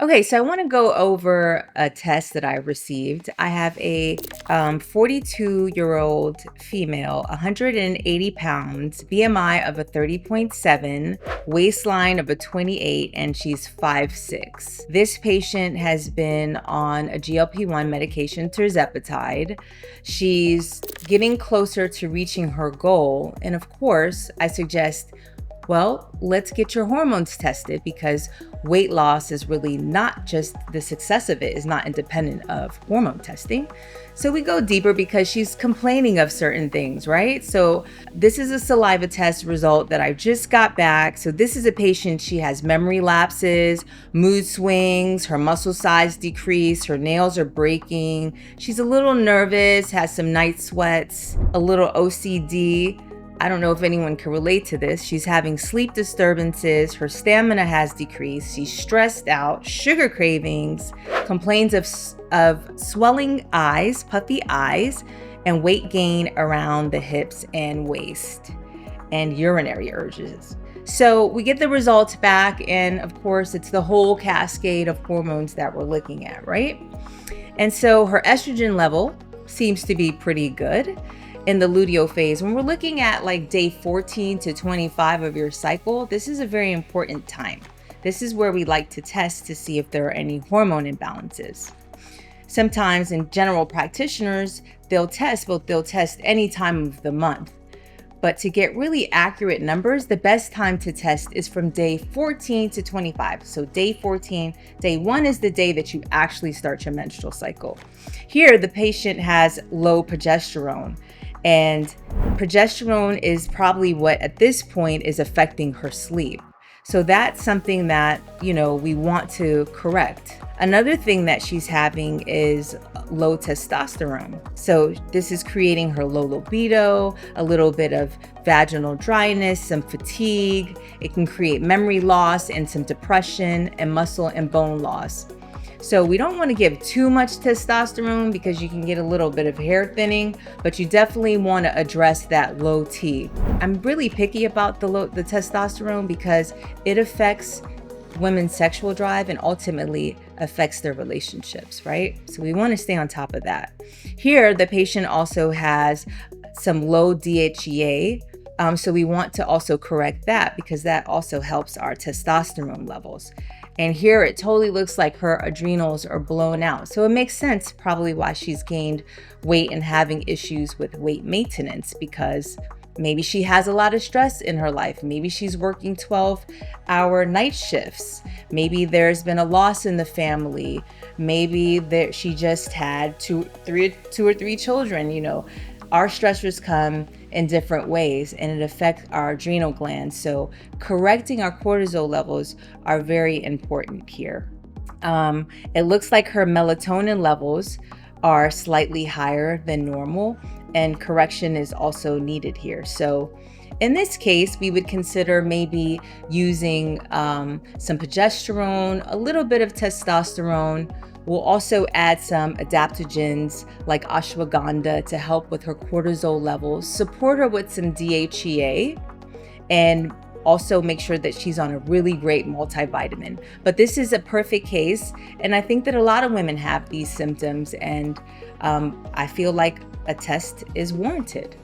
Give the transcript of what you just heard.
Okay, so I want to go over a test that I received. I have a 42-year-old female, 180 pounds, BMI of a 30.7, waistline of a 28, and she's 5'6". This patient has been on a GLP-1 medication, tirzepatide. She's getting closer to reaching her goal. And of course, I suggest, well, let's get your hormones tested because weight loss is really not just the success of it is not independent of hormone testing. So we go deeper because she's complaining of certain things, right? So this is a saliva test result that I just got back. So this is a patient, she has memory lapses, mood swings, her muscle size decrease, her nails are breaking. She's a little nervous, has some night sweats, a little OCD. I don't know if anyone can relate to this. She's having sleep disturbances. Her stamina has decreased. She's stressed out, sugar cravings, complains of swelling eyes, puffy eyes, and weight gain around the hips and waist, and urinary urges. So we get the results back, and of course, it's the whole cascade of hormones that we're looking at, right? And so her estrogen level seems to be pretty good in the luteal phase. When we're looking at like day 14 to 25 of your cycle, this is a very important time. This is where we like to test to see if there are any hormone imbalances. Sometimes in general practitioners, they'll test any time of the month. But to get really accurate numbers, the best time to test is from day 14 to 25. So day 14, day 1 is the day that you actually start your menstrual cycle. Here, the patient has low progesterone. And progesterone is probably what at this point is affecting her sleep. So that's something that, we want to correct. Another thing that she's having is low testosterone. So this is creating her low libido, a little bit of vaginal dryness, some fatigue. It can create memory loss and some depression and muscle and bone loss. So we don't want to give too much testosterone because you can get a little bit of hair thinning, but you definitely want to address that low T. I'm really picky about the testosterone because it affects women's sexual drive and ultimately affects their relationships, right? So we want to stay on top of that. Here, the patient also has some low DHEA. So we want to also correct that because that also helps our testosterone levels. And here it totally looks like her adrenals are blown out. So it makes sense probably why she's gained weight and having issues with weight maintenance, because maybe she has a lot of stress in her life. Maybe she's working 12-hour night shifts. Maybe there's been a loss in the family. Maybe she just had two or three children. Our stressors come in different ways and it affects our adrenal glands. So correcting our cortisol levels are very important here. It looks like her melatonin levels are slightly higher than normal, and correction is also needed here. So in this case, we would consider maybe using some progesterone, a little bit of testosterone. We'll also add some adaptogens like ashwagandha to help with her cortisol levels, support her with some DHEA, and also make sure that she's on a really great multivitamin. But this is a perfect case, and I think that a lot of women have these symptoms, and I feel like a test is warranted.